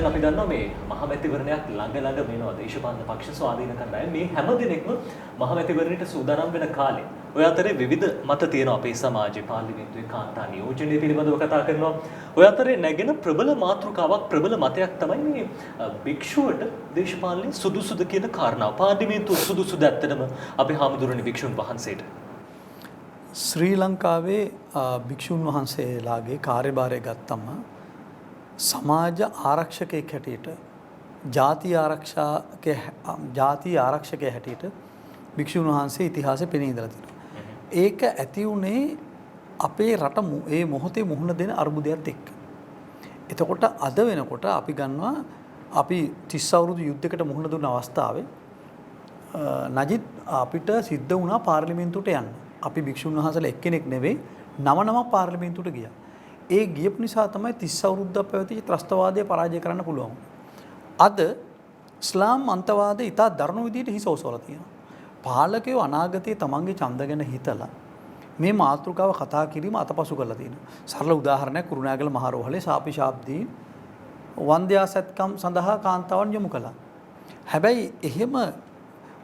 දැන් අපි දන්නවා මේ මහමැතිවරණයක් ළඟ වෙනවා දේශපාලන පක්ෂ ස්වාධීන කණ්ඩායම මේ හැම දිනෙකම මහමැතිවරණයට සූදානම් වෙන කාලේ ඔය අතරේ විවිධ මත තියෙනවා අපේ සමාජයේ පාර්ලිමේන්තුවේ කාන්තා නියෝජනය පිළිබඳව කතා කරනවා. ඔය අතරේ නැගෙන ප්‍රබල මාතෘකාවක් ප්‍රබල මතයක් තමයි මේ භික්ෂුවට දේශපාලනේ සුදුසුද කියන කාරණාව. පාර්ලිමේන්තුව සුදුසුද ඇත්තටම අපේ හාමුදුරනේ භික්ෂුන් වහන්සේට? ශ්‍රී ලංකාවේ භික්ෂුන් වහන්සේලාගේ කාර්යභාරය ගත්තම සමාජ ආරක්ෂකයෙක් හැටියට ජාතිය ආරක්ෂකයෙක් හැටියට භික්ෂුන් වහන්සේ ඉතිහාසයේ පෙනී ඉඳලා තියෙනවා. ඒක ඇති උනේ අපේ රට ඒ මොහොතේ මුහුණ දෙන අර්බුදයත් එක්ක. එතකොට අද වෙනකොට අපි ගන්නවා අපි 30 අවුරුදු යුද්ධයකට මුහුණ දුන්න අවස්ථාවේ නජිත් අපිට සිද්ධ වුණා පාර්ලිමේන්තුවට යන්න. අපි භික්ෂුන් වහන්සේලා එක්කෙනෙක් නෙවෙයි 9 පාර්ලිමේන්තුවට ගියා. ඒ ගියපු නිසා තමයි 30 අවුරුද්දක් පැවතිච්ච ත්‍රස්තවාදය පරාජය කරන්න පුළුවන්. අද ඉස්ලාම් අන්තවාදය ඉතා දරුණු විදිහට හිස ඔසවලා තියෙනවා. පාලකයෝ අනාගතයේ තමන්ගේ ඡන්ද ගැන හිතලා මේ මාතෘකාව කතා කිරීම අතපසු කරලා තියෙනවා. සරල උදාහරණයක් කුරුණෑගල මහරෝහලේ සාපි ශාබ්දී වන්ද්‍යා සත්කම් සඳහා කාන්තාවන් යොමු කළා. හැබැයි එහෙම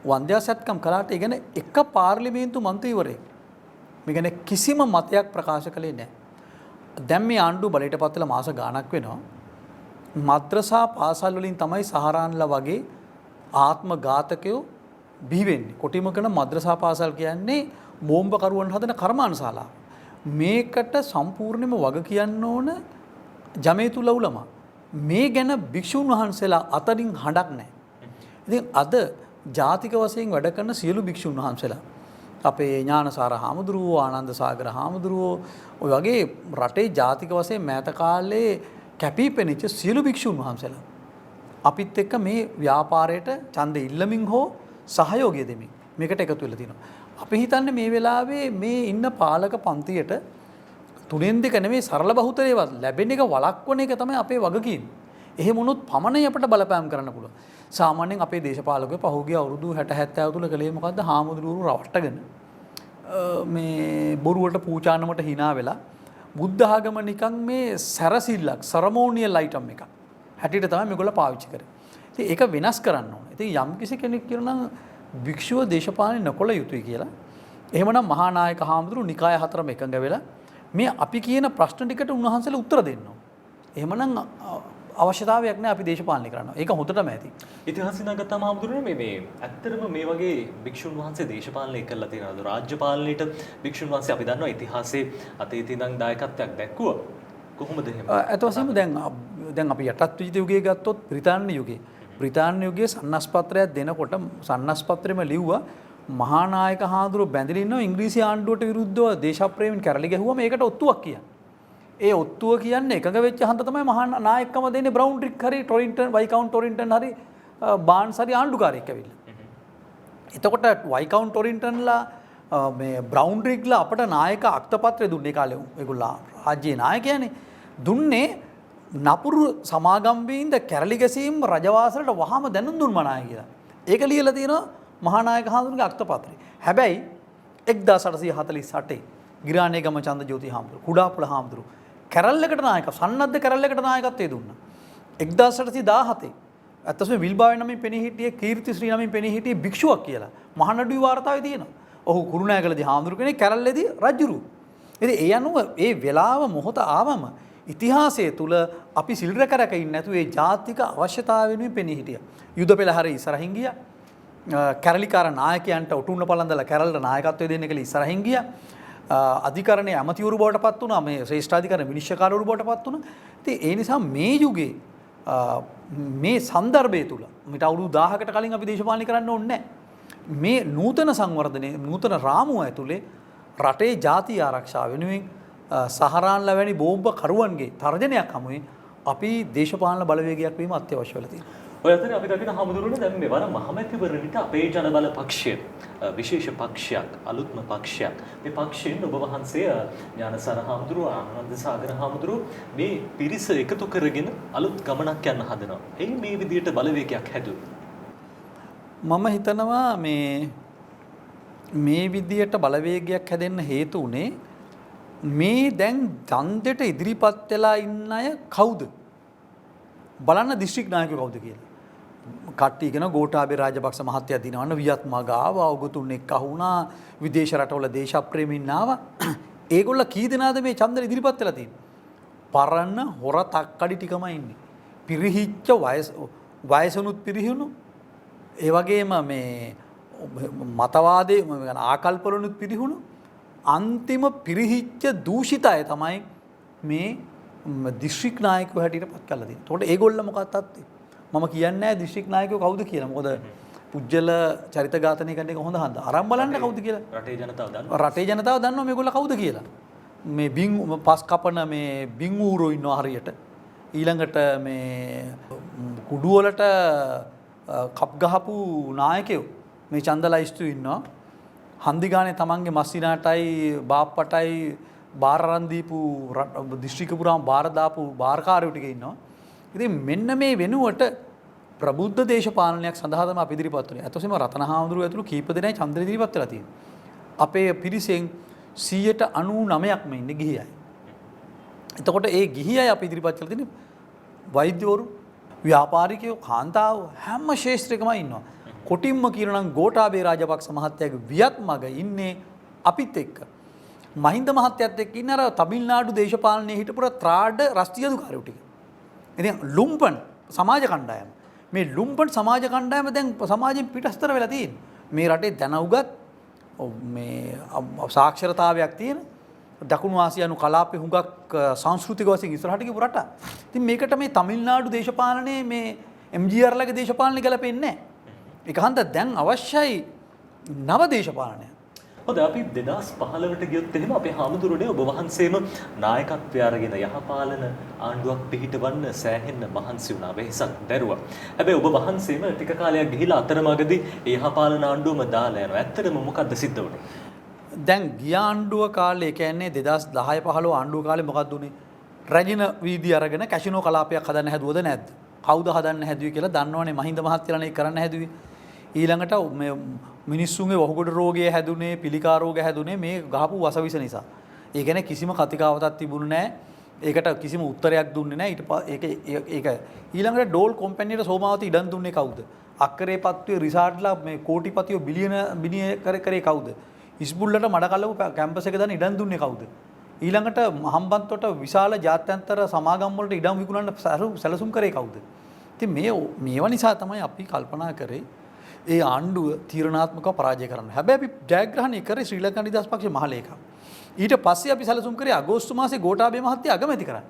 වන්ද්‍යා සත්කම් කළාට ඒ ගැන එක පාර්ලිමේන්තු මන්ත්‍රීවරයෙක් මේ ගැන කිසිම මතයක් ප්‍රකාශ කළේ නැහැ. දැන් මේ ආණ්ඩුව බලයට පත් වෙලා මාස ගාණක් වෙනවා. මද්‍රසා පාසල් වලින් තමයි සහරාන්ලා වගේ ආත්ම ඝාතකයෝ බිහි වෙන්නේ. කොටිම කරන මද්‍රසා පාසල් කියන්නේ බෝම්බ කරුවන් හදන කර්මාන්තශාලා. මේකට සම්පූර්ණයෙන්ම වග කියන්න ඕන ජමේතුල් උලමා. මේ ගැන භික්ෂුන් වහන්සේලා අතරින් හඬක් නැහැ. ඉතින් අද ජාතික වශයෙන් වැඩ කරන සියලු භික්ෂුන් වහන්සේලා අපේ ඥානසාර හාමුදුරුවෝ ආනන්ද සාගර හාමුදුරුවෝ ඔය වගේ රටේ ජාතික වශයෙන් මෑත කාලේ කැපිපෙනිච්ච සියලු භික්ෂුන් වහන්සේලා අපිත් එක්ක මේ ව්‍යාපාරයට ඡන්ද ඉල්ලමින් හෝ සහයෝගය දෙමින් මේකට එකතු වෙලා තිනවා. අපි හිතන්නේ මේ වෙලාවේ මේ ඉන්න පාලක පන්තියට තුනෙන් දෙක නෙමෙයි සරල බහුතරයවත් ලැබෙන එක වළක්වන එක තමයි අපේ වගකීම. එහෙම වුණොත් පමණයි අපිට බලපෑම් කරන්න පුළුවන්. සාමාන්‍යයෙන් අපේ දේශපාලකයෝ පහුගිය අවුරුදු 60 70 තුල කලේ මොකද්ද? හාමුදුරුවෝ රවට්ටගෙන මේ බොරුවට පූජානමට hina වෙලා බුද්ධ ආගම නිකන් මේ සැරසිල්ලක් සරමෝනියල් අයිටම් එකක් හැටියට තමයි මේගොල්ලෝ පාවිච්චි කරන්නේ. ඉතින් ඒක වෙනස් කරන්න ඕනේ. ඉතින් යම් කිසි කෙනෙක් කියනවා නම් භික්ෂුව දේශපාලනේ නොකළ යුතුයි කියලා. එහෙමනම් මහා නායක හාමුදුරුවෝ නිකාය හතරම එකඟ වෙලා මේ අපි කියන ප්‍රශ්න ටිකට උන්වහන්සේලා උත්තර දෙන්න ඕනේ. එහෙමනම් අවශ්‍යතාවයක් නැහැ අපි දේශපාලනය කරන්න. ඒක හොඳටම ඇති. ඉතිහාසය නගත්තම හාමුදුරනේ මේ ඇත්තටම මේ වගේ භික්ෂුන් වහන්සේ දේශපාලනය කරලා තියෙනවද? රාජ්‍ය පාලනයට භික්ෂුන් වහන්සේ අපි දන්නවා ඉතිහාසයේ අතීත ඉඳන් දායකත්වයක් දැක්කුවා. කොහොමද එහෙම? අත වශයෙන්ම දැන් අපි යටත් විජිත යුගයේ ගත්තොත් බ්‍රිතාන්‍ය යුගයේ බ්‍රිතාන්‍ය සන්නස්පත්‍රයක් දෙනකොට සන්නස්පත්‍රෙම ලිව්වා මහා නායක හාමුදුරුවෝ බැඳලා ඉන්නවා ඉංග්‍රීසි ආණ්ඩුවට විරුද්ධව දේශප්‍රේමීන් කැරලි ගැහුවම ඒකට ඔත්තුවක් කියන්නේ. ඒ ඔත්තුව කියන්නේ එකඟ වෙච්ච හන්ද තමයි මහා නායකකම දෙන්නේ බ්‍රවුන්ඩ්‍රික් හරි ටොරින්ටන් වයිකවුන්ට් ටොරින්ටන් හරි බාන්ස් හරි ආණ්ඩුකාරයෙක් ඇවිල්ලා. එතකොට වයිකවුන්ට් ටොරින්ටන්ලා මේ බ්‍රවුන්ඩ්‍රික්ලා අපට නායක අක්තපත්‍රය දුන්නේ කාලේ ඒගොල්ලෝ රාජ්‍යයේ නායකයනේ දුන්නේ නපුරු සමාගම්වීන්ද කැරලි ගැසීම් රජවාසලට වහාම දැනුම් දුන්නා කියලා. ඒක ලියලා තියෙනවා මහා නායක හාමුදුරුවෝගේ අක්තපත්‍රය. හැබැයි 1848 ගිරානේගම චන්දජෝති හාමුදුරුවෝ කුඩාපොළ හාමුදුරුවෝ කැරල්ලකට නායක සන්නද්ධ කැරල්ලකට නායකත්වයේ දුන්නා. 1817 අත්තස්ම විල්බාවේ නමින් පෙනී හිටියේ කීර්ති ශ්‍රී නමින් පෙනී හිටියේ භික්ෂුවක් කියලා මහනඩුවේ වාර්තාවේ තියෙනවා. ඔහු කුරුණෑගලදී හාමුදුරු කෙනෙක් කැරල්ලේදී රජුරු. ඉතින් ඒ අනුව ඒ වෙලාව මොහොත ආවම ඉතිහාසයේ තුල අපි සිල් රැක ඉන්නේ නැතුව ඒ ජාතික අවශ්‍යතාව වෙනුවෙන් පෙනී හිටියා. යුද පෙළහර ඉස්සරහින් ගියා. කැරලිකාර නායකයන්ට ඔටුන්න පළඳලා කැරල්ට නායකත්වය දෙන්න කියලා ඉස්සරහින් ගියා. අධිකරණයේ ඇමතිවරු බවට පත් වුණා. මේ ශ්‍රේෂ්ඨාධිකරණ විනිශ්චයකාරවරු බවට පත් වුණා. ඉතින් ඒ නිසා මේ යුගයේ මේ සන්දර්භය තුල මිට අවුරුදු 1000කට කලින් අපි දේශපාලනය කරන්න ඕනේ නැහැ. මේ නූතන සංවර්ධනයේ නූතන රාමුව ඇතුලේ රටේ ජාතිය ආරක්ෂාව වෙනුවෙන් සහරාන්ලා වැනි බෝම්බ කරුවන්ගේ තර්ජනයක් හමුවේ අපි දේශපාලන බලවේගයක් වීම අත්‍යවශ්‍ය වෙලා තියෙනවා. ඔය අතරේ අපි දකින හමුදුරුවනේ දැන් මෙවර මහමැතිවරණයට අපේ ජනබල පක්ෂය විශේෂ පක්ෂයක් අලුත්ම පක්ෂයක්. මේ පක්ෂයෙන් ඔබ වහන්සේ ඥානසාර හමුදුරුව ආනන්ද සාගර හමුදුරුව මේ පිරිස එකතු කරගෙන අලුත් ගමනක් යන්න හදනවා. එයි මේ විදිහට බලවේගයක් හැදුවා. මම හිතනවා මේ විදියට බලවේගයක් හැදෙන්න හේතු උනේ මේ දැන් ඡන්දෙට ඉදිරිපත් වෙලා ඉන්න අය කවුද? බලන්න දිස්ත්‍රික් නායකයෝ කවුද කියලා. කට්ටිය කියන ගෝඨාභය රාජපක්ෂ මහත්තයා දිනවන්න වියත් මග ආවා, ඔගතුන් එක්ක වුණා, විදේශ රටවල දේශප්‍රේමීන් ආවා. ඒගොල්ල කී දෙනාද මේ ඡන්දෙ ඉදිරිපත් වෙලා තියෙන්නේ? පරණ හොර තක්කඩි ටිකමයි ඉන්නේ. පිරිහිච්ච වයසනුත් පිරිහුණු, ඒ වගේම මේ මතවාදයේ ආකල්පවලුත් පිරිහුණු අන්තිම පිරිහිච්ච දූෂිත අය තමයි මේ දිස්ත්‍රික් නායකයෝ හැටියට පත් කරලා තියෙන්නේ. ඒකට ඒගොල්ල මොකක්ද තත්ත්වය? මම කියන්නේ නැහැ දිස්ත්‍රික් නායකයෝ කවුද කියලා. මොකද පුජ්‍යල චරිත ඝාතනය කරන එක හොඳ හන්ද. අරන් බලන්න කවුද කියලා. රටේ ජනතාව දන්නවා. රටේ ජනතාව දන්නවා මේගොල්ල කවුද කියලා. මේ පස් කපන මේ බින් ඌරෝ ඉන්නවා හරියට. ඊළඟට මේ කුඩු වලට කප් ගහපු නායකයෝ මේ චන්දලයිස්තු ඉන්නවා. හන්දි ගානේ තමන්ගේ මස්සිනාටයි බාප්පටයි බාර අරන් දීපු දිස්ත්‍රික්ක පුරාම බාර දාපු බාරකාරයෝ ටික ඉන්නවා. ඉතින් මෙන්න මේ වෙනුවට ප්‍රබුද්ධ දේශපාලනයක් සඳහා තමයි අපි ඉදිරිපත් වුනේ. අතොසෙම රතන හාමුදුරුවෝ ඇතුළු කීප දෙනෙක් ඡන්දෙ ඉදිරිපත් වෙලා තියෙනවා. අපේ පිරිසෙන් 99%ක්ම ඉන්නේ ගිහි අය. එතකොට ඒ ගිහි අය අපි ඉදිරිපත් කරලා තියෙන්නේ වෛද්‍යවරු, ව්‍යාපාරිකයෝ, කාන්තාවෝ හැම ශේෂ්ත්‍රයකම ඉන්නවා. කොටින්ම කියනවා නම් ගෝඨාභය රාජපක්ෂ මහත්තයාගේ වියත් මග ඉන්නේ අපිත් එක්ක. මහින්ද මහත්තයත් එක්ක ඉන්න අර තමිල්නාඩු දේශපාලනයේ හිටපු ත්‍රාඩ රාෂ්ට්‍රීය අධිකාරියෝ ටික. ඉතින් ලුම්පන් සමාජ කණ්ඩායම. මේ ලුම්පන් සමාජ කණ්ඩායම දැන් සමාජයෙන් පිටස්තර වෙලා තියෙන්නේ. මේ රටේ දැනුගත් මේ සාක්ෂරතාවයක් තියෙන දකුණු ආසියානු කලාපේ හුඟක් සංස්කෘතික වශයෙන් ඉස්සරහට ගිහපු රට. ඉතින් මේකට මේ තමිල්නාඩු දේශපාලනයේ මේ MGR ලගේ දේශපාලනය ගැලපෙන්නේ නැහැ. ඒක හන්ද දැන් අවශ්‍යයි නව දේශපාලනය. හොඳ අපි 2015ට ගියොත් එහෙම අපේ හාමුදුරනේ ඔබ වහන්සේම නායකත්වය අරගෙන යහපාලන ආණ්ඩුවක් පිහිටවන්න සෑහෙන්න මහන්සි වුණා, වෙහසක් දැරුවා. හැබැයි ඔබ වහන්සේම ටික කාලයක් ගිහිලා අතරමඟදී ඒ යහපාලන ආණ්ඩුවම දාලා යනවා. ඇත්තටම මොකද්ද සිද්ධ වුනේ? දැන් ගිය ආණ්ඩුව කාලේ කියන්නේ 2010 15 ආණ්ඩුව කාලේ මොකක්ද උනේ? රැජින වීදි අරගෙන කැසිනෝ කලාපයක් හදන්න හැදුවද නැද්ද? කවුද හදන්න හැදුවේ කියලා දන්නවනේ. මහින්ද මහත්තයලානේ ඒක කරන්න හැදුවේ. ඊළඟට මේ මිනිස්සුන්ගේ වහුගොඩ රෝගය හැදුනේ, පිළිකා රෝග හැදුනේ මේ ගහපු වසවිස නිසා. ඒ කියන්නේ කිසිම කතිකාවතක් තිබුණේ නැහැ. ඒකට කිසිම උත්තරයක් දුන්නේ නැහැ. ඒක ඊළඟට ඩෝල් කම්පැනියට සෝමාවතී ඉඩම් දුන්නේ කවුද? අක්කරේ පත්තුවේ රිසාර්ට්ලා මේ කෝටිපතියෝ බිලියන කරේ කවුද? ඉස්බුල්ලට මඩකල්ලව කැම්පස් එක දාන ඉඩම් දුන්නේ කවුද? ඊළඟට හම්බන්තොට විශාල ජාත්‍යන්තර සමාගම් වලට ඉඩම් විකුණන්න සැලසුම් කරේ කවුද? ඉතින් මේවා නිසා තමයි අපි කල්පනා කරේ ඒ ආණ්ඩුව තීරණාත්මකව පරාජය කරන්න. හැබැයි අපි ජයග්‍රහණය කරේ ශ්‍රී ලංකා නිදහස් පක්ෂයේ මහලේකම්. ඊට පස්සේ අපි සැලසුම් කරේ අගෝස්තු මාසේ ගෝඨාභය මහත්තයා අගමැති කරන්න.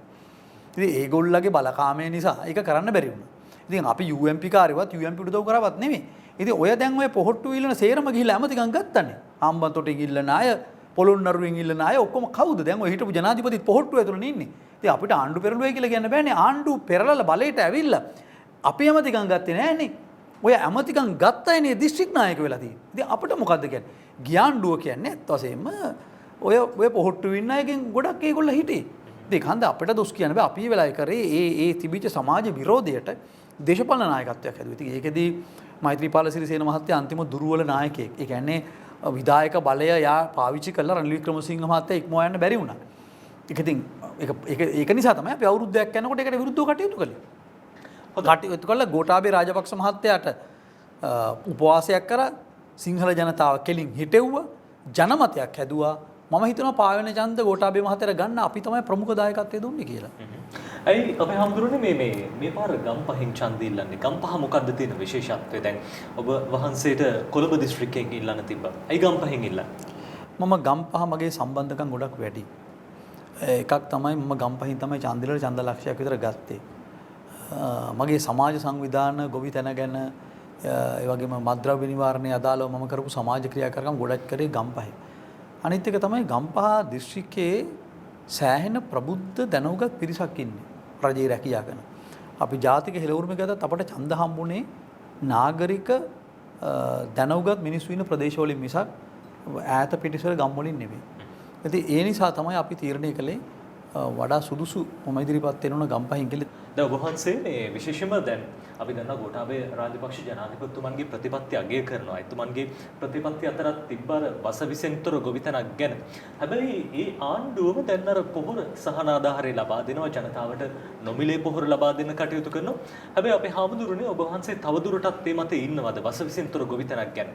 ඉතින් ඒගොල්ලගේ බලකාමය නිසා ඒක කරන්න බැරි වුණා. ඉතින් අපි UMP කාර්යවත් UMP උදව් කරවත් නෙමෙයි. ඉතින් ඔය දැන් ඔය පොහොට්ටු ඉල්ලන සේරම ගිහිල්ලා ඇමතිකම් ගත්තනේ. හම්බන්තොටින් ඉල්ලන අය, පොළොන්නරුවෙන් ඉල්ලන අය ඔක්කොම කවුද? දැන් ඔය හිටපු ජනාධිපතිත් පොහොට්ටු ඇතුළේ ඉන්නේ. ඉතින් අපිට ආණ්ඩු පෙරළුවයි කියලා කියන්න බෑනේ. ආණ්ඩු පෙරලලා බලයට ඇවිල්ලා අපි ඇමතිකම් ගත්තේ නෑනේ. ඔය ඇමතිකම් ගත්තයිනේ දිස්ත්‍රික් නායක වෙලා තියෙන්නේ. ඉතින් අපිට මොකද්ද කියන්නේ? ගියාණ්ඩුව කියන්නේ ඇත්ත වශයෙන්ම ඔය පොහොට්ටු ඉන්න අයගෙන් ගොඩක් ඒගොල්ලෝ හිටියේ. ඉතින් ඒක හන්ද අපිට දොස් කියන්න බෑ. අපි වෙලාවේ කරේ ඒ තිබිච්ච සමාජ විරෝධයට දේශපාලන නායකත්වයක් හැදුවා. ඉතින් ඒකෙදී මෛත්‍රීපාල සිරිසේන මහත්තයා අන්තිම දුර්වල නායකයෙක්. ඒ කියන්නේ විධායක බලය යා පාවිච්චි කරලා රනිල් වික්‍රමසිංහ මහත්තයා ඉක්මවා යන්න බැරි වුණා. ඒක නිසා තමයි අපි අවුරුද්දක් යනකොට ඒකට විරුද්ධව කටයුතු කළේ. කටයුතු කළා ගෝඨාභය රාජපක්ෂ මහත්තයාට උපවාසයක් කරා, සිංහල ජනතාව කෙලින් හිටෙව්වා, ජනමතයක් හැදුවා. මම හිතනවා පාවෙන ඡන්ද ගෝඨාභය මහත්තයාට ගන්න අපි තමයි ප්‍රමුඛ දායකත්වය දුන්නේ කියලා. ඇයි අපේ හාමුදුරනේ මේ පාර ගම්පහෙන් ඡන්ද ඉල්ලන්නේ? ගම්පහ මොකද්ද තියෙන විශේෂත්වය? දැන් ඔබ වහන්සේට කොළඹ දිස්ත්‍රික්කයෙන් ඉල්ලන්න තිබ්බා. ඇයි ගම්පහෙන් ඉල්ලන්නේ? මම ගම්පහ මගේ සම්බන්ධකම් ගොඩක් වැඩි. එකක් තමයි මම ගම්පහින් තමයි ඡන්දෙලට ඡන්ද ලක්ෂයක් විතර ගත්තේ. මගේ සමාජ සංවිධාන ගොවි තැන ගැන ඒ වගේම මත්ද්‍රව්‍ය නිවාරණය අදාළව මම කරපු සමාජ ක්‍රියාකාරකම් ගොඩක් කරේ ගම්පහේ. අනිත් එක තමයි ගම්පහ දිස්ත්‍රික්කයේ සෑහෙන ප්‍රබුද්ධ දැනුගත් පිරිසක් ඉන්නේ රජයේ රැකියා කරන. අපි ජාතික හෙළවුරුම ගත්තත් අපට ඡන්ද හම්බුනේ නාගරික දැනුගත් මිනිස්සු ඉන්න ප්‍රදේශවලින් මිසක් ඈත පිටිසර ගම් වලින් නෙවෙයි. ඉතින් ඒ නිසා තමයි අපි තීරණය කළේ වඩා සුදුසු මම ඉදිරිපත් වෙන ගම්පහින් කියලා. දැන් ඔබ වහන්සේ මේ විශේෂයෙන්ම දැන් අපි දන්නා ගෝඨාභය රාජපක්ෂ ජනාධිපතිතුමන්ගේ ප්‍රතිපත්ති අගය කරනවා. එතුමන්ගේ ප්‍රතිපත්ති අතරත් තිබ්බර වසවිසෙන්තර ගොවිතැනක් ගැන. හැබැයි ඒ ආණ්ඩුවම දැන් අර පොහොර සහන ආධාරය ලබා දෙනවා, ජනතාවට නොමිලේ පොහොර ලබා දෙන්න කටයුතු කරනවා. හැබැයි අපේ හාමුදුරනේ ඔබ වහන්සේ තවදුරටත් මේ මතේ ඉන්නවද වසවිසෙන්තර ගොවිතැනක් ගැන?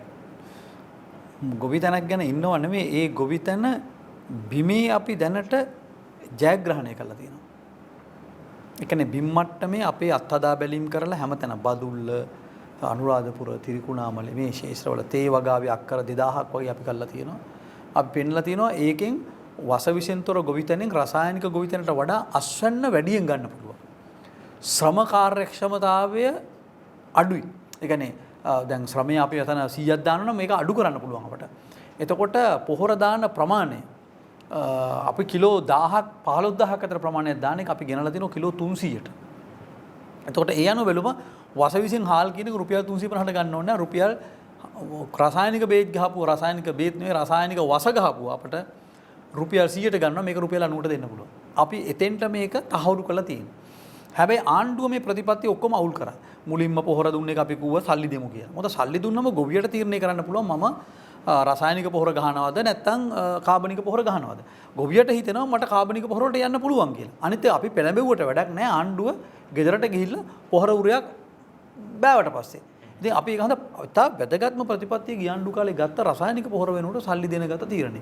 ගොවිතැනක් ගැන ඉන්නව නෙමෙයි, ඒ ගොවිතැන බිමේ අපි දැනට ජයග්‍රහණය කරලා තියෙනවා. ඒ කියන්නේ බිම් මට්ටමේ අපේ අත්හදා බැලීම් කරලා හැමතැන බදුල්ල, අනුරාධපුර, තිරිකුණාමලේ මේ ශේෂ්ත්‍රවල තේ වගාවේ අක්කර 2000ක් වගේ අපි කරලා තියෙනවා. අපි පෙන්නලා තියෙනවා ඒකෙන් වසවිසෙන්තර ගොවිතැනෙන් රසායනික ගොවිතැනට වඩා අස්වැන්න වැඩියෙන් ගන්න පුළුවන්. ශ්‍රම කාර්යක්ෂමතාවය අඩුයි. ඒ කියන්නේ දැන් ශ්‍රමය අපි අතන 100ක් දානවා නම් මේක අඩු කරන්න පුළුවන් අපට. එතකොට පොහොර දාන ප්‍රමාණය අපි කිලෝ 1000ක් 15000ක් අතර ප්‍රමාණයක් දාන එක අපි ගෙනලා තිනවා කිලෝ 300ට. එතකොට ඒ අනුව බැලුම වසවිසෙන් හාල් කියන එක රුපියල් 350ට ගන්න ඕනේ. රුපියල් රසායනික බේත් ගහපුවා, රසායනික බේත් නෙවෙයි රසායනික වස ගහපුවා අපට රුපියල් 100ට ගන්නවා. මේක රුපියල් 90ට දෙන්න පුළුවන්. අපි එතෙන්ට මේක තහවුරු කරලා තියෙනවා. හැබැයි ආණ්ඩුව මේ ප්‍රතිපත්ති ඔක්කොම අවුල් කරා. මුලින්ම පොහොර දුන්න එක අපි කිව්වා සල්ලි දෙමු කියලා. මොකද සල්ලි දුන්නම ගොවියට තීරණය කරන්න පුළුවන් මම රසායනික පොහොර ගහනවද නැත්නම් කාබනික පොහොර ගහනවද. ගොවියට හිතෙනවා මට කාබනික පොහොර වලට යන්න පුළුවන් කියලා. අනිත් ඒ අපි පෙළඹෙව්වට වැඩක් නැහැ. ආණ්ඩුව ගෙදරට ගිහිල්ලා පොහොර උරයක් බෑවට පස්සේ. ඉතින් අපි ඒක හඳ තා වැදගත්ම ප්‍රතිපත්තිය ගියන්ඩු කාලේ ගත්ත රසායනික පොහොර වෙනුවට සල්ලි දෙන ගත තීරණය.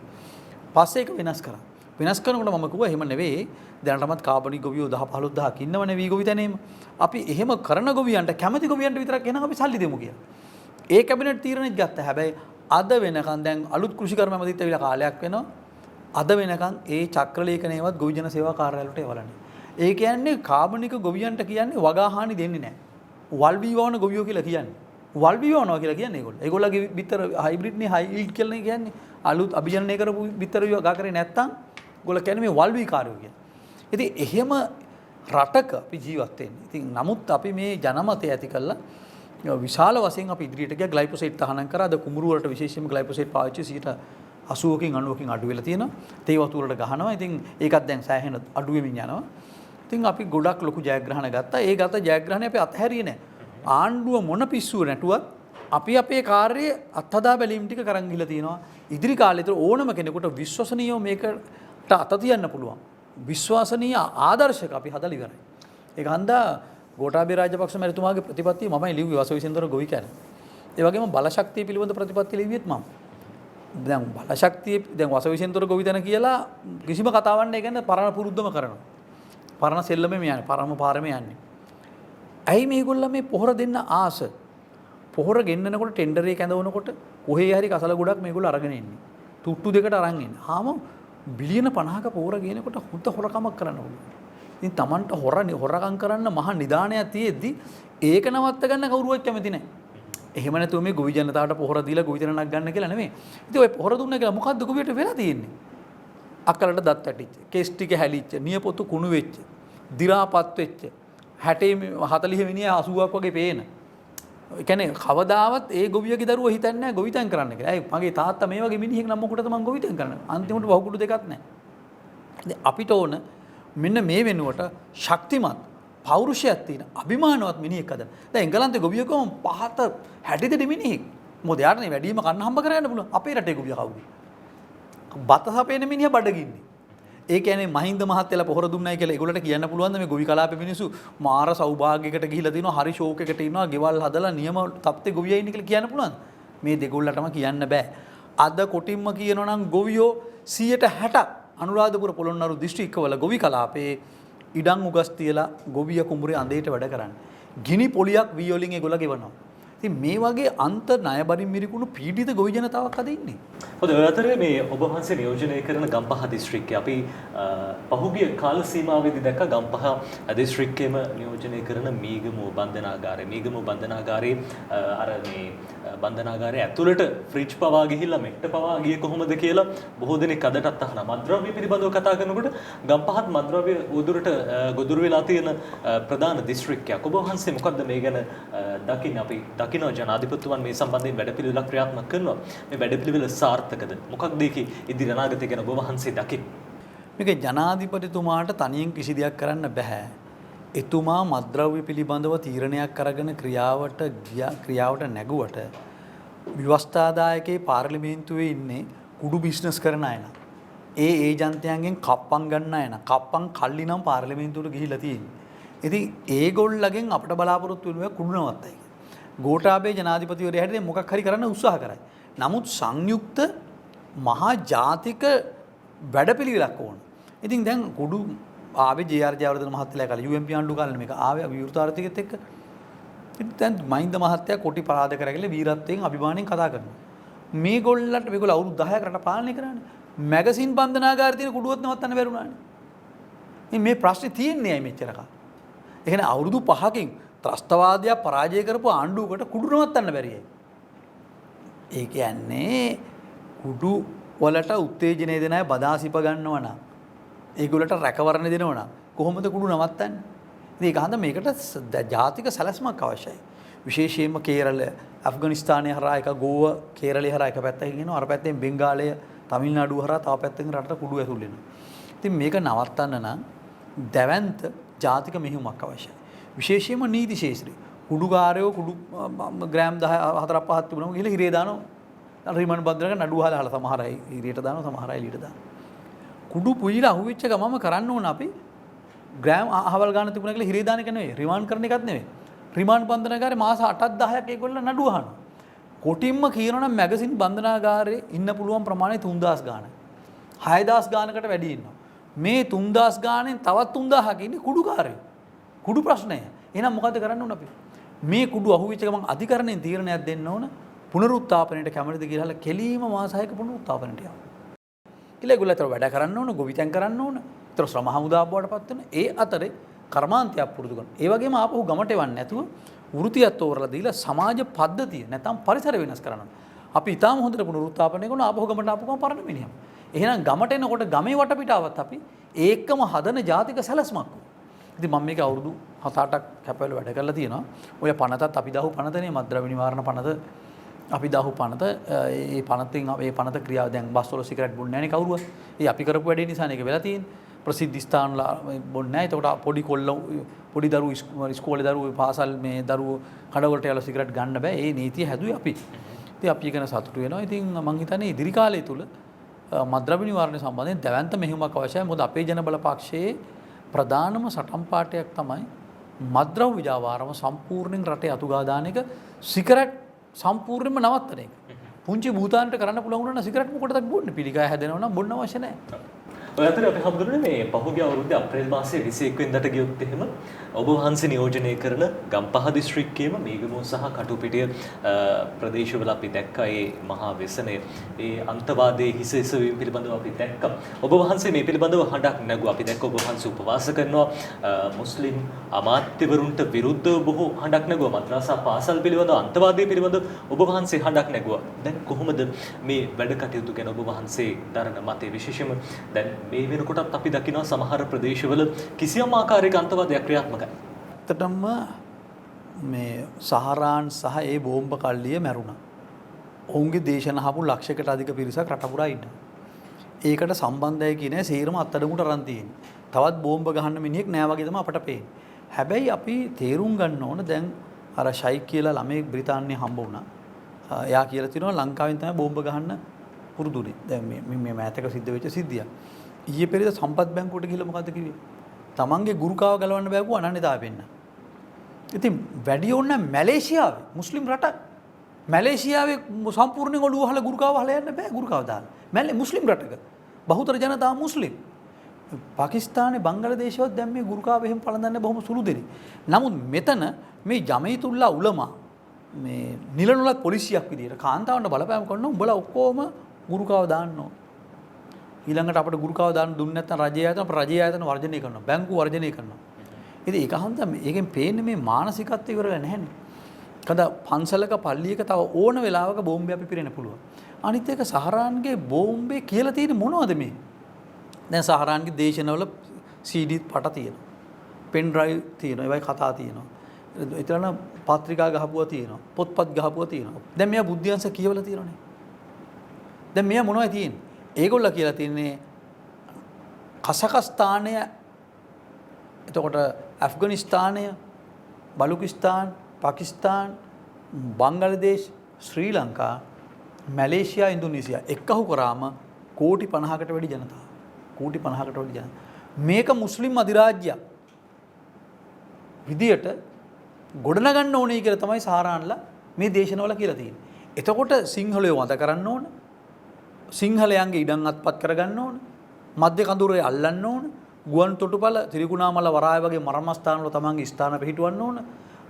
පස්සේ ඒක වෙනස් කරා. වෙනස් කරනකොට මම කිව්වා එහෙම නෙවෙයි. දැනටමත් කාබනික ගොවියෝ 10 15000ක් ඉන්නවනේ වී ගොවිතැනේම. අපි එහෙම කරන ගොවියන්ට කැමති ගොවියන්ට විතරක් එනනම් අපි සල්ලි දෙමු කියලා. ඒ කැබිනට් තීරණෙත් ගත්තා. හැබැයි අද වෙනකන් දැන් අලුත් කෘෂිකර්ම මැදිත් ඇවිල්ලා කාලයක් වෙනවා. අද වෙනකන් ඒ චක්‍ර ලේඛනයවත් ගොවිජන සේවා කාර්යාලයට එවලා නැහැ. ඒ කියන්නේ කාබනික ගොවියන්ට කියන්නේ වගා හානි දෙන්නේ නැහැ. වල් බී වවන ගොවියෝ කියලා කියන්නේ. වල් බී වවනවා කියලා කියන්නේ ඒගොල්ලෝ. ඒගොල්ලෝගේ බිත්තර හයිබ්‍රිඩ් නේ, හයි ඊල්ඩ් කියලා කියන්නේ. අලුත් අභිජනනය කරපු බිත්තර ගා කරේ නැත්තම් ඒගොල්ලෝ කියන්නේ මේ වල් බී කාර්යෝ කියලා. ඉතින් එහෙම රටක අපි ජීවත් වෙන්නේ. ඉතින් නමුත් අපි මේ ජනමතය ඇති කළා විශාල වශයෙන් අපි ඉදිරියට ගියා. ග්ලයිෆොසේට් තහනම් කරා. අද කුඹුරු වලට විශේෂයෙන්ම ග්ලයිෆොසේට් පාවිච්චි 80කින් 90කින් අඩු වෙලා තියෙනවා. තේ වතු වලට ගහනවා. ඉතින් ඒකත් දැන් සෑහෙන අඩු වෙමින් යනවා. ඉතින් අපි ගොඩක් ලොකු ජයග්‍රහණ ගත්තා. ඒ ගත ජයග්‍රහණය අපි අත්හැරියේ නැහැ. ආණ්ඩුව මොන පිස්සුව නැටුවත් අපි අපේ කාර්යය අත්හදා බැලීම් ටික කරන් ගිහලා තියෙනවා. ඉදිරි කාලේ ඕනම කෙනෙකුට විශ්වසනීයව මේකට අත තියන්න පුළුවන්. විශ්වාසනීය ආදර්ශක අපි හදලා ඉවරයි. ඒක හන්දා ගෝඨාභය රාජපක්ෂ මැතිතුමාගේ ප්‍රතිපත්තිය මමයි ලිව්වේ වසවිසෙන්තර ගොවි කැන. ඒ වගේම බලශක්තිය පිළිබඳ ප්‍රතිපත්තිය ලිව්වෙත් මම. දැන් බලශක්තිය දැන් වසවිසෙන්තර ගොවිතැන කියලා කිසිම කතාවක් නැහැ. කියන්නේ පරණ පුරුද්දම කරනවා. පරණ සෙල්ලමෙම යන්නේ, පරම පාරෙම යන්නේ. ඇයි මේගොල්ලෝ මේ පොහොර දෙන්න ආස? පොහොර ගෙන්නනකොට ටෙන්ඩර් එක ඇඳවනකොට කොහේ හරි කසල ගොඩක් මේගොල්ලෝ අරගෙන එන්නේ. තුට්ටු දෙකට අරන් එන්නේ. ආම බිලියන 50ක පොහොර ගේනකොට හුත හොරකමක් කරන්න ඕනේ. ඉතින් Tamanට හොරකම් කරන්න මහ නිදානයක් තියෙද්දි ඒක නවත්ත ගන්න කවුරුවත් කැමති නැහැ. එහෙම නැතුව මේ ගොවි ජනතාවට පොහොර දීලා ගොවිතැනක් ගන්න කියලා නෙමෙයි. ඉතින් ඔය පොහොර දුන්නා කියලා මොකද්ද ගොවියට වෙලා තියෙන්නේ? අක්කලට දත් වැටිච්ච, කෙස් ටික හැලිච්ච, නියපොතු කුණු වෙච්ච, දි รา පත් වෙච්ච, 60 40 මිනිහ 80ක් වගේ පේන. ඒ කියන්නේ කවදාවත් ඒ ගොවියගේ දරුවෝ හිතන්නේ නැහැ ගොවිතැන් කරන්න කියලා. ඇයි මගේ තාත්තා මේ වගේ මිනිහෙක් නම් මොකටද මං ගොවිතැන් කරන්නේ? අන්තිමට වහුකුඩු දෙකක් නැහැ. ඉතින් අපිට ඕන මෙන්න මේ වෙනුවට ශක්තිමත් පෞරුෂයක් තියෙන අභිමානවත් මිනිහෙක් හදන්න. දැන් එංගලන්තේ ගොවියකම පහත 60 දෙනෙක් මිනිහෙක්. මොකද යාටනේ වැඩිම කන්න හම්බ කරගන්න පුළුවන්. අපේ රටේ ගොවියා කවුද? බත සපේන මිනිහා බඩගින්නේ. ඒ කියන්නේ මහින්ද මහත්තයලා පොහොර දුන්නයි කියලා ඒගොල්ලන්ට කියන්න පුළුවන්ද මේ ගොවි කලාපේ මිනිස්සු මාර සෞභාග්‍යයකට ගිහිලා තිනවා, හරි ෂෝක් එකකට ඉන්නවා, ගෙවල් හදලා නියම තප්තේ ගොවියා ඉන්නේ කියලා කියන්න පුළුවන්ද? මේ දෙගොල්ලටම කියන්න බෑ. අද කොටින්ම කියනවා නම් ගොවියෝ 60% අනුරාධපුර පොළොන්නරු දිස්ත්‍රික්කවල ගොවි කලාපේ ඉඩම් උගස් තියලා ගොවිය කුඹුරේ අඳේට වැඩ කරන්නේ. ගිනි පොලියක් වී වලින් ඒගොල්ලෝ ගෙවනවා. ඉතින් මේ වගේ අන්ත ණයබරින් මිරිකුණු පීඩිත ගොවි ජනතාවක් අද ඉන්නේ. හොඳයි ඔය අතරේ මේ ඔබ වහන්සේ නියෝජනය කරන ගම්පහ දිස්ත්‍රික්කයේ අපි පහුගිය කාල සීමාවෙදී දැක්ක ගම්පහ දිස්ත්‍රික්කයේම නියෝජනය කරන මීගමුව බන්ධනාගාරයේ අර මේ බන්ධනාගාරයේ ඇතුළට ෆ්‍රිජ් පවා ගිහිල්ලා මෙට්ට පවා ගියේ කොහොමද කියලා බොහෝ දෙනෙක් අදටත් අහනවා. මත්ද්‍රව්‍ය පිළිබඳව කතා කරනකොට ගම්පහත් මත්ද්‍රව්‍ය උදුරට ගොදුරු වෙලා තියෙන ප්‍රධාන දිස්ත්‍රික්කයක්. ඔබ වහන්සේ මොකද්ද මේ ගැන දකින්නේ? අපි දකින්න ජනාධිපතිතුමන් මේ සම්බන්ධයෙන් වැඩපිළිවෙලක් ක්‍රියාත්මක කරනවා. මේ වැඩපිළිවෙල සාර්ථකද? මොකක්ද ඒකේ ඉදිරි අනාගතය ගැන ඔබ වහන්සේ දකින්නේ? මේක ජනාධිපතිතුමාට තනියෙන් කිසි දෙයක් කරන්න බෑ. එතුමා මද්‍රව්‍ය පිළිබඳව තීරණයක් කරගෙන ක්‍රියාවට නැගුවට ව්‍යවස්ථාදායකේ පාර්ලිමේන්තුවේ ඉන්නේ කුඩු බිස්නස් කරන අය නම් ඒ ඒජන්තයන්ගෙන් කප්පම් ගන්න අය නම් කප්පම් කල්ලි නම් පාර්ලිමේන්තුවට ගිහිල්ලා තියෙන්නේ. ඉතින් ඒගොල්ලගෙන් අපිට බලාපොරොත්තු වෙනවා කුඩු නවත්තයි. ගෝඨාභය ජනාධිපතිවරයා හැටියට මොකක් හරි කරන්න උත්සාහ කරයි. නමුත් සංයුක්ත මහා ජාතික වැඩපිළිවෙලක් ඕන. ඉතින් දැන් කුඩු ආවේ ජේ.ආර්. ජයවර්ධන මහත්තයලා කාලේ UMP ආණ්ඩුව කාලේ මේක ආවේ විවෘත ආර්ථිකයත් එක්ක. ඉතින් දැන් මහින්ද මහත්තයා කොටි පරාද කරගෙන වීරත්වයෙන් අභිමාණයෙන් කතා කරනවා. මේගොල්ලන්ට මේගොල්ලෝ අවුරුදු 10ක් රට පාලනය කරානේ. මැගසින් බන්ධනාගාරේ තියෙන කුඩුවත් නවත්තන්න බැරුණානේ. මේ ප්‍රශ්නේ තියෙන්නේ ඇයි මෙච්චර කාලෙ? ඒ කියන්නේ අවුරුදු 5කින් ත්‍රස්තවාදය පරාජය කරපු ආණ්ඩුවකට කුඩු නවත්තන්න බැරියයි. ඒ කියන්නේ කුඩු වලට උත්තේජනය දෙන අය බදාසිප ගන්නවා නම් ඒගොල්ලට රැකවරණ දෙනවා නම් කොහොමද කුඩු නවත්තන්නේ? ඉතින් ඒක හන්ද මේකට ජාතික සැලැස්මක් අවශ්‍යයි. විශේෂයෙන්ම කේරළ, ඇෆ්ගනිස්තානය හරහා එක ගෝව කේරළය හරහා එක පැත්තකින් එනවා. අර පැත්තෙන් බෙන්ගාලය, තමිල්නාඩුව හරහා තව පැත්තකින් රටට කුඩු ඇතුල් වෙනවා. ඉතින් මේක නවත්තන්න නම් දැවැන්ත ජාතික මෙහෙයුමක් අවශ්‍යයි. විශේෂයෙන්ම නීති ශාස්ත්‍රයේ කුඩුකාරයෝ කුඩු ග්‍රෑම් 10 4 5ක් තිබුණම ගිහලා හිරේ දානවා. රිමන් බද්දරක නඩුව හලහලා සමහර අය හිරේට දානවා, සමහර අය එළියට දානවා. කුඩු පුයිලා අහුවෙච්ච ගමම කරන්න ඕන අපි ග්‍රෑම් අහවල් ගන්න තිබුණා කියලා හිරේ දාන එක නෙවෙයි, රිමාන්ඩ් කරන එකත් නෙවෙයි. රිමාන්ඩ් බන්ධනාගාරේ මාස 8ක් 10ක් ඒගොල්ලෝ නඩුව අහනවා. කොටින්ම කියනවනම් මැගසින් බන්ධනාගාරේ ඉන්න පුළුවන් ප්‍රමාණය 3000 ගානයි. 6000 ගානකට වැඩි ඉන්නවා. මේ 3000 ගානෙන් තවත් 3000ක් ඉන්නේ කුඩුකාරයෝ. කුඩු ප්‍රශ්නය. එහෙනම් මොකද කරන්න ඕන අපි? මේ කුඩු අහුවෙච්ච ගමන් අධිකරණයෙන් තීරණයක් දෙන්න ඕන. පුනරුත්ථාපනයට කැමතිද කියලා කෙලීම මාස 6ක පුනරුත්ථාපනයට යනවා. කියලා ඒගොල්ලෝ අතර වැඩ කරන්න ඕන, ගොවිතැන් කරන්න ඕන. ඒතර ශ්‍රම හමුදා බවට පත් වෙන. ඒ අතරේ කර්මාන්තයක් පුරුදු කරනවා. ඒ වගේම ආපහු ගමට එවන්නේ නැතුව වෘතියත් තෝරලා දීලා සමාජ පද්ධතිය නැත්නම් පරිසර වෙනස් කරනවා. අපි ඊටාම හොඳට පුනරුත්ථාපනය කරනවා. ආපහු ගමට ආපුවම පරණ මිනිහම. එහෙනම් ගමට එනකොට ගමේ වටපිටාවත් අපි ඒකම හදන ජාතික සැලැස්මක්. ඉතින් මම මේක අවුරුදු 7-8ක් කැපවල වැඩ කරලා තියෙනවා. ඔය පනතත් අපි දාහු පනතනේ මද්ද්‍රව්‍ය නිවාරණ පනත අපි දාහු පනත ඒ පනතෙන් ඒ පනත ක්‍රියාව දැන් බස් වල සිගරට් බොන්නේ නැහනේ කවුරුවත්. ඒ අපි කරපු වැඩේ නිසා නේ ඒක වෙලා තියෙන්නේ. ප්‍රසිද්ධ ස්ථාන වල බොන්නේ නැහැ. ඒකට පොඩි කොල්ලෝ පොඩි දරුවෝ ඉස්කෝලේ දරුවෝ පාසල් මේ දරුවෝ කඩවලට යලා සිගරට් ගන්න බෑ. ඒ නීතිය හැදුවේ අපි. ඉතින් අපි ඒක සතුටු වෙනවා. ඉතින් මම හිතන්නේ ඉදිරි කාලය තුල මද්ද්‍රව්‍ය නිවාරණය සම්බන්ධයෙන් දැවැන්ත මෙහෙයුමක් අවශ්‍යයි. මොකද අපේ ජන බල පක්ෂයේ ප්‍රධානම සටන් පාඨයක් තමයි මද්ද්‍රව්‍ය ව්‍යාපාරම සම්පූර්ණයෙන් රටේ අතුගා දාන එක, සිගරට් සම්පූර්ණයෙන්ම නවත්තන එක. පුංචි භූතාන්ට කරන්න පුළුවන් වුණා නම් සිගරට් මොකටද බොන්නේ? පිළිකාය හැදෙනවා නම් බොන්න අවශ්‍ය නැහැ. ඔය අතරේ අපි හම්බුනේ මේ පහුගිය අවුරුද්දේ අප්‍රේල් මාසයේ 21 වෙනිදාට ගියොත් එහෙම ඔබ වහන්සේ නියෝජනය කරන ගම්පහ දිස්ත්‍රික්කයේම මේගමුව සහ කටුපිටිය ප්‍රදේශවල අපි දැක්කා මේ මහා ව්‍යසනය, ඒ අන්තවාදයේ හිස එසවීම පිළිබඳව අපි දැක්කා. ඔබ වහන්සේ මේ පිළිබඳව හඬක් නැගුවා. අපි දැක්ක ඔබ වහන්සේ උපවාස කරනවා. මුස්ලිම් අමාත්‍යවරුන්ට විරුද්ධව බොහෝ හඬක් නැගුවා. මද්‍රසා පාසල් පිළිබඳව, අන්තවාදයේ පිළිබඳව ඔබ වහන්සේ හඬක් නැගුවා. දැන් කොහොමද මේ වැඩ කටයුතු ගැන ඔබ වහන්සේ දරන මතය? විශේෂයෙන්ම දැන් මේ වෙනකොටත් අපි දකිනවා සමහර ප්‍රදේශවල කිසියම් ආකාරයක අන්තවාදයක් ක්‍රියාත්මකයි. ඇත්තටම මේ සහරාන් සහ ඒ බෝම්බ කල්ලිය මැරුණා. ඔවුන්ගේ දේශන අහපු ලක්ෂයකට අධික පිරිසක් රට පුරා ඉන්නවා. ඒකට සම්බන්ධයි කියන්නේ සේරම අත්අඩංගුවට අරන් තියෙන්නේ. තවත් බෝම්බ ගහන්න මිනිහෙක් නෑ වගේ තමයි අපට පේන්නේ. හැබැයි අපි තේරුම් ගන්න ඕන දැන් අර ෂයික් කියලා ළමෙක් බ්‍රිතාන්‍යයේ හම්බ වුණා. එයා කියලා තිනවා ලංකාවෙන් තමයි බෝම්බ ගහන්න පුරුදුනේ. දැන් මේ මෑතක සිද්ධ වෙච්ච සිද්ධියක්. ඊයේ පෙරේද සම්පත් බැංකුවට ගිහලා මොකද්ද කිව්වේ? තමන්ගේ ගුරුකාව ගලවන්න බෑකෝ අනන්‍යතාවය පෙන්න. ඉතින් වැඩි ඕන මැලේසියාවේ මුස්ලිම් රටක්. මැලේසියාවේ සම්පූර්ණයෙන් ඔළුව වහලා ගුරුකාව වහලා යන්න බෑ ගුරුකාව දාන්න. මුස්ලිම් රටක. බහුතර ජනතාව මුස්ලිම්. පාකිස්තානේ බංගලාදේශවත් දැන් මේ ගුරුකාව එහෙම පළඳන්නේ බොහොම සුළු දෙනෙක්. නමුත් මෙතන මේ ජමීතුල්ලා උලමා මේ නිලනුලත් පොලිසියක් විදියට කාන්තාවන්ට බලපෑම් කරනවා උඹලා ඔක්කොම ගුරුකාව දාන්න ඕන. ඊළඟට අපිට ගුරුකාව දාන්න දුන්නේ නැත්නම් රජයේ ආයතන වර්ජනය කරනවා. බැංකු වර්ජනය කරනවා. ඉතින් ඒක හන්ද මේකෙන් පේන්නේ මේ මානසිකත්වය ඉවර වෙන්නේ නැහැනේ. කද පන්සලක පල්ලියක තව ඕන වෙලාවක බෝම්බය අපි පිරෙන්න පුළුවන්. අනිත් එක සහරාන්ගේ බෝම්බේ කියලා තියෙන්නේ මොනවද මේ? දැන් සහරාන්ගේ දේශනවල CD පට තියෙනවා. පෙන් ඩ්‍රයිව් තියෙනවා. ඒවයි කතා තියෙනවා. ඒතරන පත්‍රිකා ගහපුවා තියෙනවා. පොත්පත් ගහපුවා තියෙනවා. දැන් මෙයා බුද්ධියංශ කියවලා තියෙනවනේ. දැන් මෙයා මොනවද තියෙන්නේ? ඒගොල්ලෝ කියලා තින්නේ කසකස්ථානය එතකොට ඇෆ්ගනිස්තානය, බලුකිස්තාන්, පාකිස්තාන්, බංගලදේශ, ශ්‍රී ලංකා, මැලේසියා, ඉන්දුනීසියා එක්කහු කරාම කෝටි 50කට වැඩි ජනතාව. කෝටි 50කට වැඩි ජනතාව. මේක මුස්ලිම් අධිරාජ්‍යයක් විදියට ගොඩනගන්න ඕනේ කියලා තමයි සාරාන්ලා මේ දේශනවල කියලා තියෙන්නේ. එතකොට සිංහලයෝ වඳ කරන්න ඕන. සිංහලයන්ගේ ඉඩම් අත්පත් කරගන්න ඕන. මධ්‍ය කඳුරේ අල්ලන්න ඕන. ගුවන් තොටුපළ, ත්‍රිකුණාමල, වරාය වගේ මරමස්ථානවල තමන්ගේ ස්ථාන පිහිටවන්න ඕන.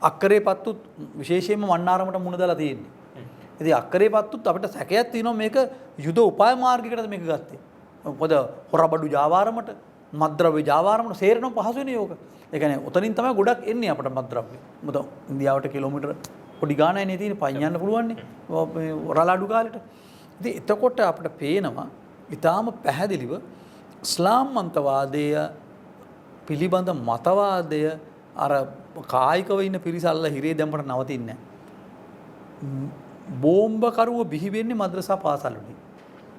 අක්කරේ පත්තුත් විශේෂයෙන්ම වන්නාරමට මුණ දාලා තියෙන්නේ. ඉතින් අක්කරේ පත්තුත් අපිට සැකයක් තියෙනවා මේක යුද උපාය මාර්ගයකටද මේක ගත්තේ. මොකද හොරබඩු ජාවාරමට, මත්ද්‍රව්‍ය ජාවාරමට සේරෙනව පහසු වෙන්නේ ඕක. ඒ කියන්නේ උතනින් තමයි ගොඩක් එන්නේ අපිට මත්ද්‍රව්‍ය. මොකද ඉන්දියාවට කිලෝමීටර් පොඩි ගානයි තියෙන්නේ පයින් යන්න පුළුවන් නේ. මේ රලාඩු කාලෙට. ඉතින් එතකොට අපිට පේනවා ඊටාම පැහැදිලිව ඉස්ලාම් මන්තවාදය පිළිබඳ මතවාදය අර කායිකව ඉන්න පිරිසල්ල හිරේ දැම්මට නවතින්නේ නැහැ. බෝම්බකරුව බිහි වෙන්නේ මද්‍රසා පාසල්වලින්.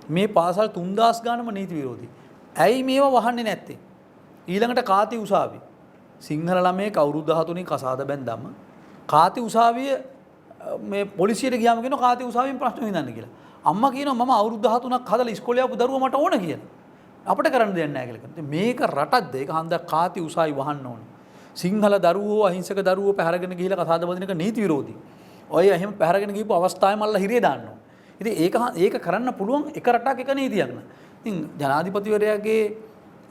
මේ පාසල් 3000 ගානම නීති විරෝධී. ඇයි මේවා වහන්නේ නැත්තේ? ඊළඟට කාති උසාවිය. සිංහල ළමයේ අවුරුදු 13 කසාද බැන්දම කාති උසාවිය මේ පොලිසියට ගියාම කියනවා කාති උසාවියෙන් ප්‍රශ්න විඳන්න කියලා. අම්මා කියනවා මම අවුරුදු 13ක් හදලා ඉස්කෝලේ ආපු දරුවා මට ඕන කියලා. අපිට කරන්න දෙයක් නැහැ කියලා කියනවා. මේක රටක්ද? ඒක හන්දක් කාති උසාවි වහන්න ඕන. සිංහල දරුවෝ අහිංසක දරුවෝ පැහැරගෙන ගිහිලා කසාද බඳින එක නීති විරෝධී. ඔය එහෙම පැහැරගෙන ගිහපු අවස්ථාවේ මල්ලා හිරේ දාන්න ඕන. ඉතින් ඒක කරන්න පුළුවන් එක රටක් එක නීතියක් න ะ. ඉතින් ජනාධිපතිවරයාගේ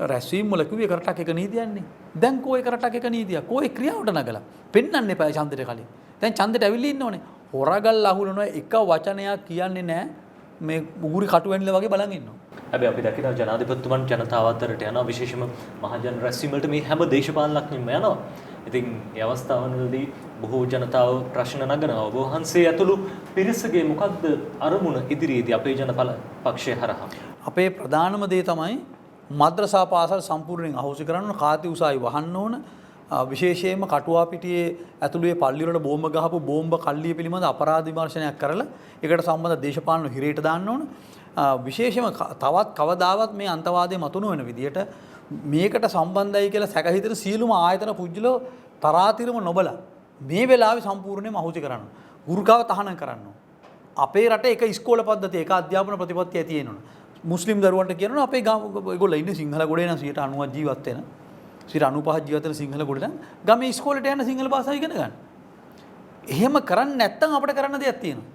රැස්වීම වල කිව්වේ එක රටක් එක නීතියක් නේ. දැන් කෝ එක රටක් එක නීතියක්. කෝ ඒ ක්‍රියාවට නගලා පෙන්වන්න එපා ඡන්දෙට කලින්. දැන් ඡන්දෙට ඇවිල්ලා ඉන්න ඕනේ. හොරගල් අහුලන එක වචනයක් කියන්නේ නැහැ. මේ උගුරි කටු වෙන්නල වගේ බලන් ඉන්නවා. හැබැයි අපි දකිනවා ජනාධිපතිතුමන් ජනතාව අතරට යනවා විශේෂම මහජන රැස්වීම වලට මේ හැම දේශපාලනඥයෙක්ම යනවා. ඉතින් මේ අවස්ථාවවලදී බොහෝ ජනතාව ප්‍රශ්න නගනවා. ඔබ වහන්සේ ඇතුළු පිරිසගේ මොකද්ද අරමුණ ඉදිරියේදී අපේ ජනපල පක්ෂය හරහා? අපේ ප්‍රධානම දේ තමයි මද්‍රසා පාසල් සම්පූර්ණයෙන් අහෝසි කරන්න ඕන, කාති උසාවි වහන්න ඕන. විශේෂයෙන්ම කටුවාපිටියේ ඇතුළේ පල්ලි වල බෝම්බ ගහපු බෝම්බ කල්ලිය පිළිබඳ අපරාධ විමර්ශනයක් කරලා ඒකට සම්බන්ධ දේශපාලන හිරේට දාන්න ඕන. විශේෂයෙන්ම තවත් කවදාවත් මේ අන්තවාදයේ මතුණු වෙන විදියට මේකට සම්බන්ධයි කියලා සැක හිතෙන සියලුම ආයතන පුජ්‍යලෝ තරාතිරම නොබලා මේ වෙලාවේ සම්පූර්ණයෙන්ම අහෝසි කරන්න ඕන. ගුරුකාව තහනම් කරන්න ඕන. අපේ රටේ එක ඉස්කෝල පද්ධතිය, එක අධ්‍යාපන ප්‍රතිපත්තිය තියෙනවා. මුස්ලිම් දරුවන්ට කියනවා අපේ ඒගොල්ලෝ ඉන්නේ සිංහල ගොඩේ නම් 90% ජීවත් වෙන 95% ජීවත් වෙන සිංහල ගොඩේ නම් ගමේ ඉස්කෝලේට යන සිංහල භාෂාව ඉගෙන ගන්න. එහෙම කරන්නේ නැත්නම් අපිට කරන්න දෙයක් තියෙනවා.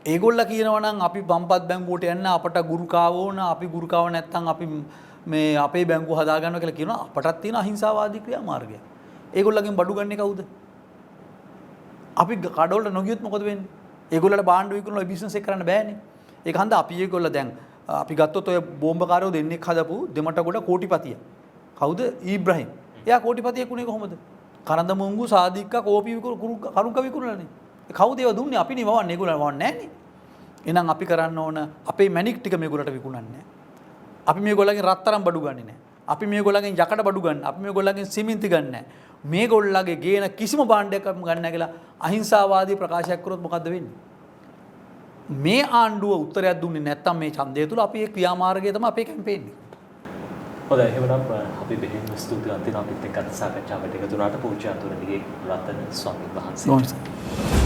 ඒගොල්ලෝ කියනවා නම් අපි බම්පත් බැංකුවට යන්න අපට ගුරුකාව ඕන, අපි ගුරුකාව නැත්නම් අපි මේ අපේ බැංකුව හදා ගන්නවා කියලා කියනවා. අපටත් තියෙන අහිංසාවාදී ක්‍රියාමාර්ගය. ඒගොල්ලෝගෙන් බඩු ගන්නේ කවුද? අපි කඩවලට නොගියොත් මොකද වෙන්නේ? ඒගොල්ලන්ට බාණ්ඩ විකුණලා ඔය බිස්නස් එක කරන්න බෑනේ. ඒක හන්ද අපි ඒගොල්ලෝ දැන් අපි ගත්තොත් ඔය බෝම්බකාරයෝ දෙන්නෙක් හදපු දෙමටගොඩ කෝටිපතිය. කවුද? ඊබ්‍රහීම්. එයා කෝටිපතියෙක් උනේ කොහොමද? කරන්ද මුංගු සාදික්කා කෝපි කරුක විකුණලානේ. කවුද ඒව දුන්නේ? අපි නේ වවන්නේ. ඒගොල්ලෝ වවන්නේ නැහනේ. එහෙනම් අපි කරන්න ඕන අපේ මැණික් ටික මේගොල්ලන්ට විකුණන්නේ නැහැ. අපි මේගොල්ලන්ගෙන් රත්තරන් බඩු ගන්නෙ නැහැ. අපි මේගොල්ලන්ගෙන් යකඩ බඩු ගන්න. අපි මේගොල්ලන්ගෙන් සිමෙන්ති ගන්න නැහැ. මේගොල්ලන්ගේ ගේන කිසිම භාණ්ඩයක් අපි ගන්න නැහැ කියලා අහිංසාවාදී ප්‍රකාශයක් කරොත් මොකද්ද වෙන්නේ? මේ ආණ්ඩුව උත්තරයක් දුන්නේ නැත්නම් මේ ඡන්දය තුල අපි ඒ ක්‍රියාමාර්ගය තමයි අපේ කැම්පේන් එක. හොඳයි එහෙනම් අපි බෙහෙවින් ස්තුතිවන්ත වෙනවා අපිත් එක්ක සාකච්ඡාවට එකතු වුණාට පූජ්‍ය අතුරුනිගේ රතන ස්වාමීන් වහන්සේට.